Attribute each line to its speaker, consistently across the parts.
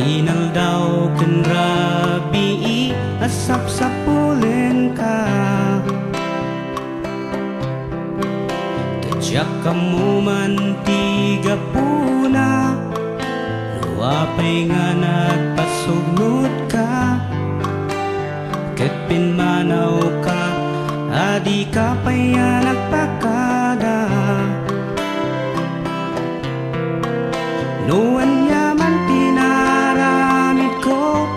Speaker 1: Inaldaw ken rabi asap sa pulen ka. Tadyak kamu man tiga puna, luwapay nga nagpasugnod ka. Ket pinmanaw ka, adi ka pa'y nagpakada. Nuwan yaman tinaramid ko,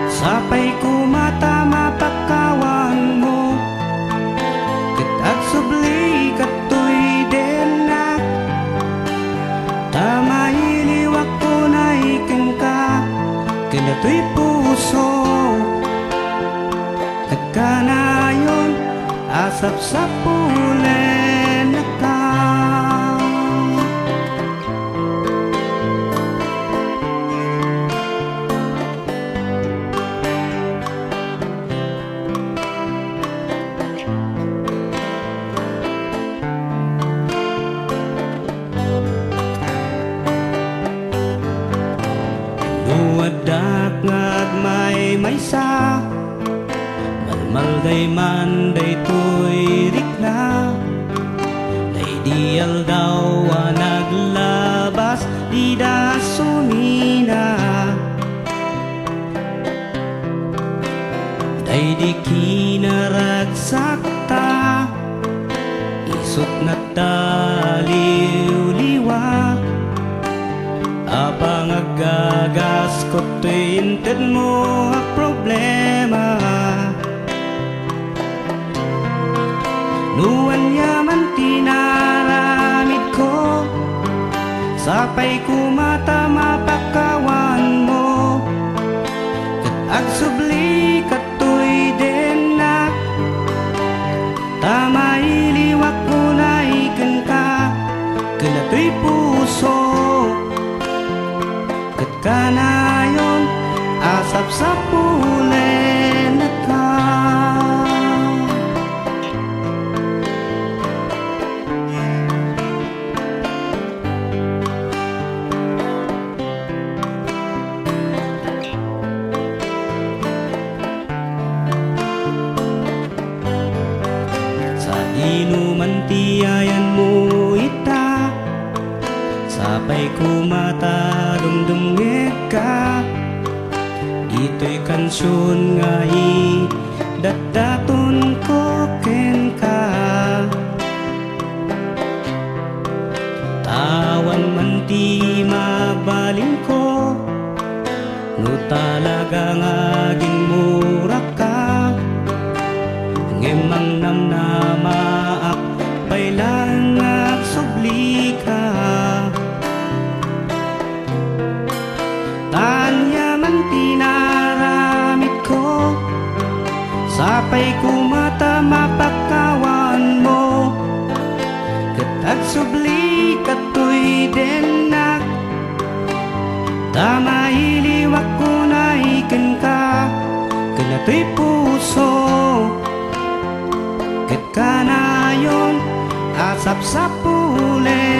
Speaker 1: sapay kumata mapakawan mo. Ket at subli katoy denak, tamayiliwak ko na ikin ka. Kinato'y puso, nagkanayon asap sa pulen na ka. Nuwadak ngagmay maysa, malday man day to'y rikna. Day dial daw naglabas, di da sumina. Day di kinaragsakta, isot na taliw-liwa. Apang agagas ko to'y inted mo ang problema. Nuwan yaman tinaramid ko, sapay kumata mapakawan mo. Ket agsubli katoy denak, tamayiliwak ko na iken ka. Kinato'y puso, ket kanayon asap sa pulen na ka. Inuman tiyayan mo ita, sapay kumata dumdumngeg ka. Ito'y kansyon nga dadaton ko ken ka. Tawan man ti mabalin ko, no talagang aging mura ka. Ngemang namnamaak pailang agsubli ka. Tanya man tinaramid ko, sapay kumata mapakawan mo. Ket agsubli katoy denak, tamayiliwak ko na iken ka. Kinato'y puso, ket kanayon asap sa pulen